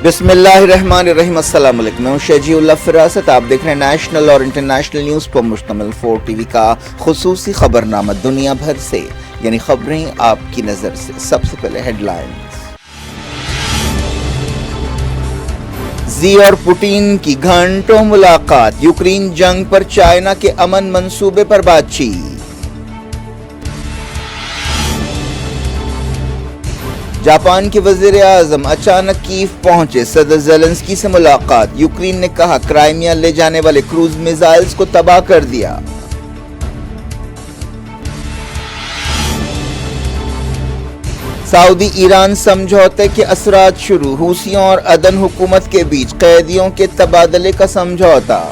بسم اللہ الرحمن الرحیم۔ السلام علیکم، میں ہوں شجیع اللہ فراست۔ آپ دیکھ رہے ہیں نیشنل اور انٹرنیشنل نیوز پر مشتمل 4 ٹی وی کا خصوصی خبرنامہ دنیا بھر سے، یعنی خبریں آپ کی نظر سے۔ سب سے پہلے ہیڈ لائنز۔ زی اور پوٹین کی گھنٹوں ملاقات، یوکرین جنگ پر چائنا کے امن منصوبے پر بات چیت۔ جاپان کے وزیر اعظم اچانک کیف پہنچے، صدر زیلنسکی سے ملاقات۔ یوکرین نے کہا کرائمیا لے جانے والے کروز میزائلز کو تباہ کر دیا۔ سعودی ایران سمجھوتے کے اثرات شروع، حوثیوں اور عدن حکومت کے بیچ قیدیوں کے تبادلے کا سمجھوتا۔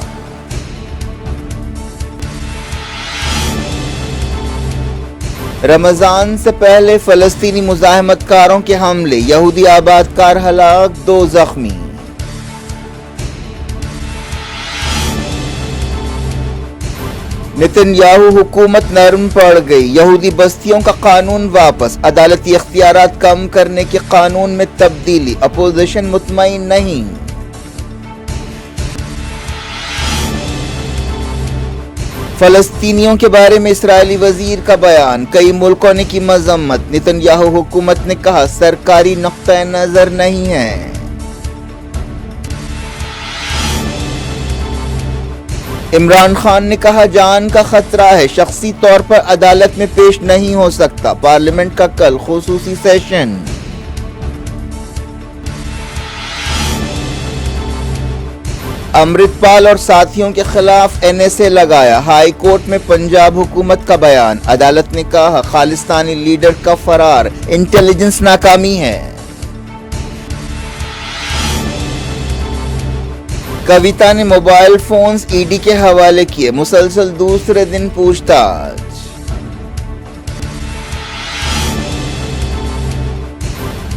رمضان سے پہلے فلسطینی مزاحمت کاروں کے حملے، یہودی آباد کار ہلاک، 2 زخمی۔ نتن یاہو حکومت نرم پڑ گئی، یہودی بستیوں کا قانون واپس، عدالتی اختیارات کم کرنے کے قانون میں تبدیلی، اپوزیشن مطمئن نہیں۔ فلسطینیوں کے بارے میں اسرائیلی وزیر کا بیان، کئی ملکوں نے کی مذمت، نتن یاہو حکومت نے کہا سرکاری نقطہ نظر نہیں ہے۔ عمران خان نے کہا جان کا خطرہ ہے، شخصی طور پر عدالت میں پیش نہیں ہو سکتا، پارلیمنٹ کا کل خصوصی سیشن۔ امرت پال اور ساتھیوں کے خلاف NSA لگایا، ہائی کورٹ میں پنجاب حکومت کا بیان، عدالت نے کہا خالصتانی لیڈر کا فرار انٹیلیجنس ناکامی ہے۔ کویتا نے موبائل فونز ED کے حوالے کیے، مسلسل دوسرے دن پوچھ تاچھ۔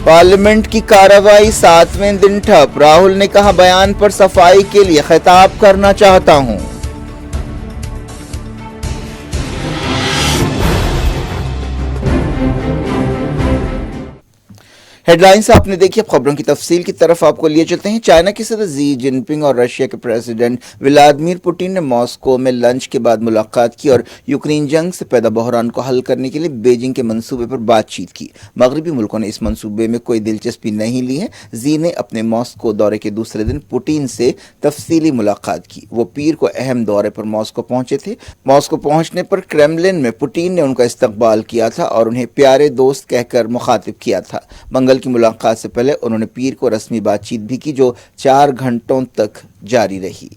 پارلیمنٹ کی کارروائی 7ویں دن ٹھپ، راہل نے کہا بیان پر صفائی کے لیے خطاب کرنا چاہتا ہوں۔ ہیڈ لائنز آپ نے دیکھی، اب خبروں کی تفصیل کی طرف آپ کو لیے چلتے ہیں۔ چائنا کے صدر زی جن پنگ اور رشیا کے پریزیڈنٹ ولادیمیر پوٹین نے ماسکو میں لنچ کے بعد ملاقات کی اور یوکرین جنگ سے پیدا بحران کو حل کرنے کے لیے بیجنگ کے منصوبے پر بات چیت کی۔ مغربی ملکوں نے اس منصوبے میں کوئی دلچسپی نہیں لی ہے۔ زی نے اپنے ماسکو دورے کے دوسرے دن پوٹین سے تفصیلی ملاقات کی۔ وہ پیر کو اہم دورے پر ماسکو پہنچے تھے۔ ماسکو پہنچنے پر کرملن میں پوٹین نے ان کا استقبال کیا تھا اور انہیں پیارے دوست کہہ کر مخاطب کیا تھا۔ منگل کی ملاقات سے پہلے انہوں نے پیر کو رسمی بات چیت بھی کی جو 4 گھنٹوں تک جاری رہی۔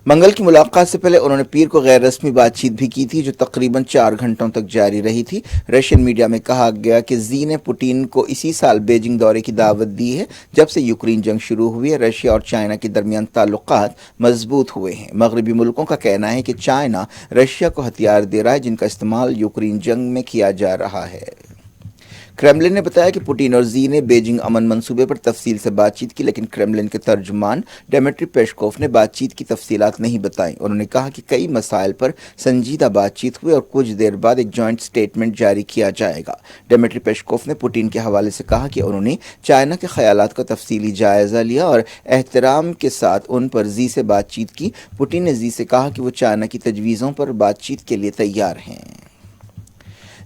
منگل کی ملاقات سے پہلے انہوں نے پیر کو غیر رسمی بات چیت بھی کی تھی جو تقریباً 4 گھنٹوں تک جاری رہی تھی۔ رشین میڈیا میں کہا گیا کہ زی نے پوٹین کو اسی سال بیجنگ دورے کی دعوت دی ہے جب سے یوکرین جنگ شروع ہوئی ہے۔ رشیا اور چائنا کے درمیان تعلقات مضبوط ہوئے ہیں۔ مغربی ملکوں کا کہنا ہے کہ چائنا رشیا کو ہتھیار دے رہا ہے جن کا استعمال یوکرین جنگ میں کیا جا رہا ہے۔ کرملن نے بتایا کہ پوٹین اور زی نے بیجنگ امن منصوبے پر تفصیل سے بات چیت کی، لیکن کرملن کے ترجمان ڈیمیٹری پیشکوف نے بات چیت کی تفصیلات نہیں بتائیں۔ انہوں نے کہا کہ کئی مسائل پر سنجیدہ بات چیت ہوئی اور کچھ دیر بعد ایک جوائنٹ سٹیٹمنٹ جاری کیا جائے گا۔ ڈیمیٹری پیشکوف نے پوٹین کے حوالے سے کہا کہ انہوں نے چائنا کے خیالات کا تفصیلی جائزہ لیا اور احترام کے ساتھ ان پر زی سے بات چیت کی۔ پوٹین نے زی سے کہا کہ وہ چائنا کی تجویزوں پر بات چیت کے لیے تیار ہیں۔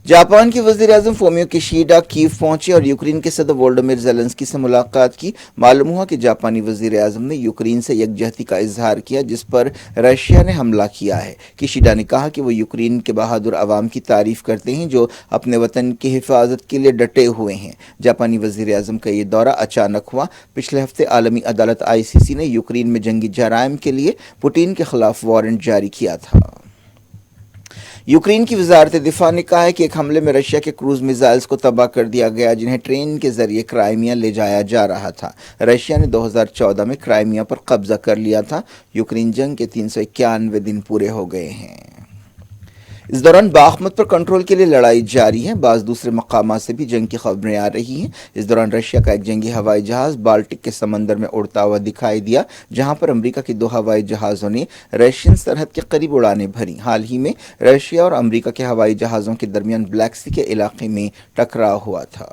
جاپان کے وزیر اعظم فومیو کشیڈا کیف پہنچے اور یوکرین کے صدر وولودیمیر زیلنسکی سے ملاقات کی۔ معلوم ہوا کہ جاپانی وزیر اعظم نے یوکرین سے یکجہتی کا اظہار کیا جس پر رشیا نے حملہ کیا ہے۔ کشیڈا نے کہا کہ وہ یوکرین کے بہادر عوام کی تعریف کرتے ہیں جو اپنے وطن کی حفاظت کے لیے ڈٹے ہوئے ہیں۔ جاپانی وزیر اعظم کا یہ دورہ اچانک ہوا۔ پچھلے ہفتے عالمی عدالت ICC نے یوکرین میں جنگی جرائم کے لیے پوٹین کے خلاف وارنٹ جاری کیا تھا۔ یوکرین کی وزارت دفاع نے کہا ہے کہ ایک حملے میں رشیا کے کروز میزائلز کو تباہ کر دیا گیا جنہیں ٹرین کے ذریعے کرائمیا لے جایا جا رہا تھا۔ رشیا نے 2014 میں کرائمیا پر قبضہ کر لیا تھا۔ یوکرین جنگ کے 391 دن پورے ہو گئے ہیں۔ اس دوران باخمت پر کنٹرول کے لیے لڑائی جاری ہے۔ بعض دوسرے مقامات سے بھی جنگ کی خبریں آ رہی ہیں۔ اس دوران رشیا کا ایک جنگی ہوائی جہاز بالٹک کے سمندر میں اڑتا ہوا دکھائی دیا جہاں پر امریکہ کے 2 ہوائی جہازوں نے رشین سرحد کے قریب اڑانیں بھریں۔ حال ہی میں رشیا اور امریکہ کے ہوائی جہازوں کے درمیان بلیک سی کے علاقے میں ٹکراؤ ہوا تھا۔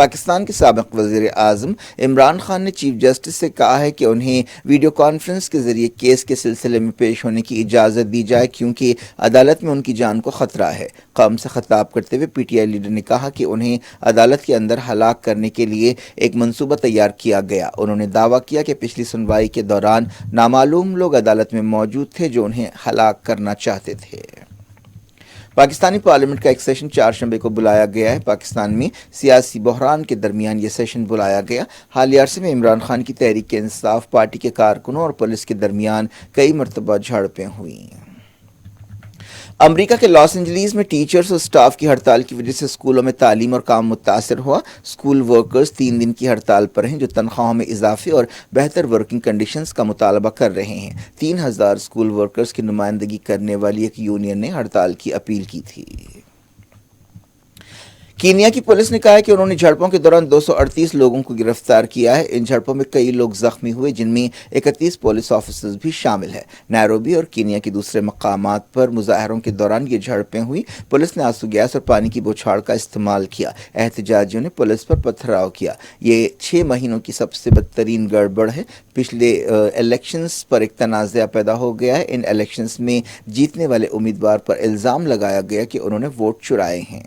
پاکستان کے سابق وزیر اعظم عمران خان نے چیف جسٹس سے کہا ہے کہ انہیں ویڈیو کانفرنس کے ذریعے کیس کے سلسلے میں پیش ہونے کی اجازت دی جائے کیونکہ عدالت میں ان کی جان کو خطرہ ہے۔ قوم سے خطاب کرتے ہوئے پی ٹی آئی لیڈر نے کہا کہ انہیں عدالت کے اندر ہلاک کرنے کے لیے ایک منصوبہ تیار کیا گیا۔ انہوں نے دعویٰ کیا کہ پچھلی سنوائی کے دوران نامعلوم لوگ عدالت میں موجود تھے جو انہیں ہلاک کرنا چاہتے تھے۔ پاکستانی پارلیمنٹ کا ایک سیشن چہارشنبے کو بلایا گیا ہے۔ پاکستان میں سیاسی بحران کے درمیان یہ سیشن بلایا گیا۔ حالیہ عرصے میں عمران خان کی تحریک انصاف پارٹی کے کارکنوں اور پولیس کے درمیان کئی مرتبہ جھڑپیں ہوئیں۔ امریکہ کے لاس اینجلیس میں ٹیچرز اور سٹاف کی ہڑتال کی وجہ سے اسکولوں میں تعلیم اور کام متاثر ہوا۔ اسکول ورکرز 3 دن کی ہڑتال پر ہیں جو تنخواہوں میں اضافے اور بہتر ورکنگ کنڈیشنز کا مطالبہ کر رہے ہیں۔ 3000 اسکول ورکرز کی نمائندگی کرنے والی ایک یونین نے ہڑتال کی اپیل کی تھی۔ کینیا کی پولیس نے کہا ہے کہ انہوں نے جھڑپوں کے دوران 238 لوگوں کو گرفتار کیا ہے۔ ان جھڑپوں میں کئی لوگ زخمی ہوئے جن میں 31 پولیس آفیسرز بھی شامل ہیں۔ نیروبی اور کینیا کے دوسرے مقامات پر مظاہروں کے دوران یہ جھڑپیں ہوئی۔ پولیس نے آنسو گیس اور پانی کی بوچھاڑ کا استعمال کیا۔ احتجاجیوں نے پولیس پر پتھراؤ کیا۔ یہ 6 مہینوں کی سب سے بدترین گڑبڑ ہے۔ پچھلے الیکشنز پر ایک تنازع پیدا ہو گیا ہے۔ ان الیکشنز میں جیتنے والے امیدوار پر الزام لگایا گیا کہ انہوں نے ووٹ چرائے ہیں۔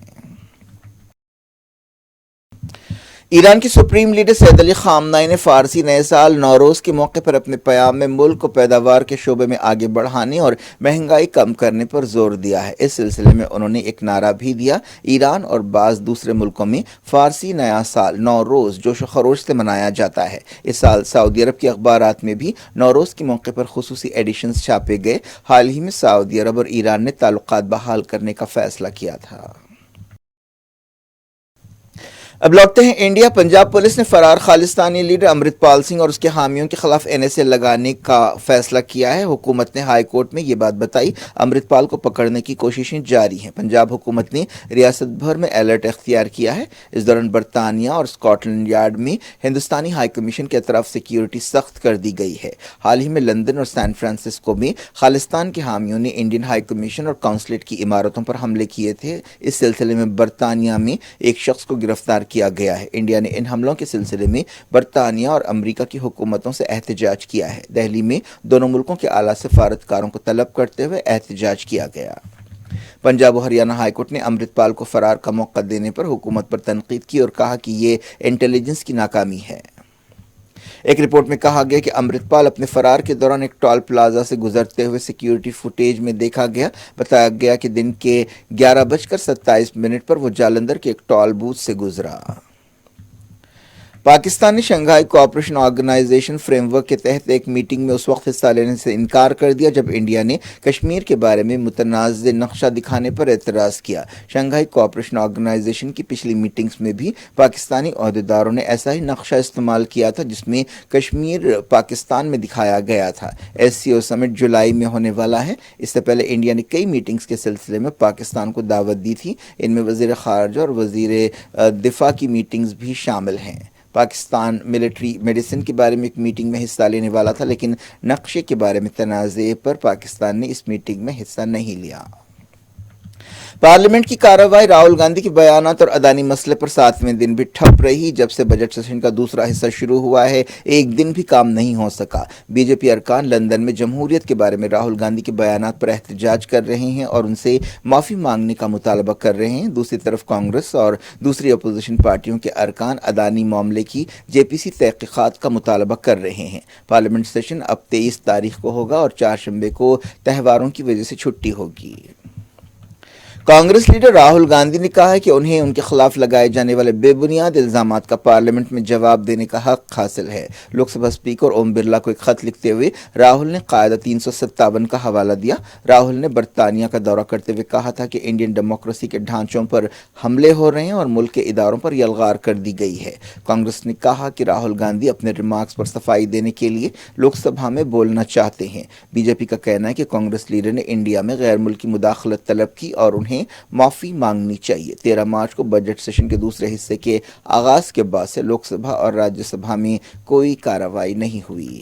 ایران کے سپریم لیڈر سید علی خامنائی نے فارسی نئے سال نوروز کے موقع پر اپنے پیام میں ملک کو پیداوار کے شعبے میں آگے بڑھانے اور مہنگائی کم کرنے پر زور دیا ہے۔ اس سلسلے میں انہوں نے ایک نعرہ بھی دیا۔ ایران اور بعض دوسرے ملکوں میں فارسی نیا سال نوروز جوش و خروش سے منایا جاتا ہے۔ اس سال سعودی عرب کے اخبارات میں بھی نوروز کے موقع پر خصوصی ایڈیشنز چھاپے گئے۔ حال ہی میں سعودی عرب اور ایران نے تعلقات بحال کرنے کا فیصلہ کیا تھا۔ اب لوٹتے ہیں انڈیا۔ پنجاب پولیس نے فرار خالصتانی لیڈر امرت پال سنگھ اور اس کے حامیوں کے خلاف NSA لگانے کا فیصلہ کیا ہے۔ حکومت نے ہائی کورٹ میں یہ بات بتائی۔ امرت پال کو پکڑنے کی کوششیں جاری ہیں۔ پنجاب حکومت نے ریاست بھر میں الرٹ اختیار کیا ہے۔ اس دوران برطانیہ اور اسکاٹ یارڈ میں ہندوستانی ہائی کمیشن کی طرف سیکیورٹی سخت کر دی گئی ہے۔ حال ہی میں لندن اور سان فرانسسکو میں خالصتان کے حامیوں نے انڈین ہائی کمیشن اور قونصلیٹ کی عمارتوں پر حملے کیے تھے۔ اس سلسلے میں برطانیہ میں ایک شخص کو گرفتار کیا گیا ہے۔ انڈیا نے ان حملوں کے سلسلے میں برطانیہ اور امریکہ کی حکومتوں سے احتجاج کیا ہے۔ دہلی میں دونوں ملکوں کے اعلیٰ سفارتکاروں کو طلب کرتے ہوئے احتجاج کیا گیا۔ پنجاب و ہریانہ ہائی کورٹ نے امرت پال کو فرار کا موقع دینے پر حکومت پر تنقید کی اور کہا کہ یہ انٹیلیجنس کی ناکامی ہے۔ ایک رپورٹ میں کہا گیا کہ امرت پال اپنے فرار کے دوران ایک ٹول پلازا سے گزرتے ہوئے سیکیورٹی فوٹیج میں دیکھا گیا۔ بتایا گیا کہ دن کے 11:27 پر وہ جالندھر کے ایک ٹول بوتھ سے گزرا۔ پاکستان نے Shanghai cooperation organisation framework کے تحت ایک میٹنگ میں اس وقت حصہ لینے سے انکار کر دیا جب انڈیا نے کشمیر کے بارے میں متنازع نقشہ دکھانے پر اعتراض کیا۔ شنگھائی کوآپریشن آرگنائزیشن کی پچھلی میٹنگز میں بھی پاکستانی عہدیداروں نے ایسا ہی نقشہ استعمال کیا تھا جس میں کشمیر پاکستان میں دکھایا گیا تھا۔ SCO سمٹ جولائی میں ہونے والا ہے۔ اس سے پہلے انڈیا نے کئی میٹنگز کے سلسلے میں پاکستان کو دعوت دی تھی۔ ان میں وزیر خارجہ اور وزیر دفاع کی میٹنگز بھی شامل ہیں۔ پاکستان ملٹری میڈیسن کے بارے میں ایک میٹنگ میں حصہ لینے والا تھا لیکن نقشے کے بارے میں تنازع پر پاکستان نے اس میٹنگ میں حصہ نہیں لیا۔ پارلیمنٹ کی کارروائی راہل گاندھی کے بیانات اور اڈانی مسئلے پر 7ویں دن بھی ٹھپ رہی۔ جب سے بجٹ سیشن کا دوسرا حصہ شروع ہوا ہے ایک دن بھی کام نہیں ہو سکا۔ BJP ارکان لندن میں جمہوریت کے بارے میں راہل گاندھی کے بیانات پر احتجاج کر رہے ہیں اور ان سے معافی مانگنے کا مطالبہ کر رہے ہیں۔ دوسری طرف کانگریس اور دوسری اپوزیشن پارٹیوں کے ارکان اڈانی معاملے کی JPC تحقیقات کا مطالبہ کر رہے ہیں۔ پارلیمنٹ سیشن اب 23 تاریخ کو ہوگا اور چہارشنبے کو تہواروں کی وجہ سے چھٹی ہوگی۔ کانگریس لیڈر راہل گاندھی نے کہا ہے کہ انہیں ان کے خلاف لگائے جانے والے بے بنیاد الزامات کا پارلیمنٹ میں جواب دینے کا حق حاصل ہے۔ لوک سبھا اسپیکر اوم برلا کو ایک خط لکھتے ہوئے راہل نے قاعدہ 357 کا حوالہ دیا۔ راہل نے برطانیہ کا دورہ کرتے ہوئے کہا تھا کہ انڈین ڈیموکریسی کے ڈھانچوں پر حملے ہو رہے ہیں اور ملک کے اداروں پر یلغار کر دی گئی ہے۔ کانگریس نے کہا کہ راہل گاندھی اپنے ریمارکس پر صفائی دینے کے لیے لوک سبھا میں بولنا چاہتے ہیں۔ BJP کا کہنا ہے کہ کانگریس لیڈر نے انڈیا میں غیر ملکی مداخلت طلب کی اور انہیں معافی مانگنی چاہیے۔ 13 مارچ کو بجٹ سیشن کے دوسرے حصے کے آغاز کے بعد سے لوک سبھا اور راجیہ سبھا میں کوئی کارروائی نہیں ہوئی۔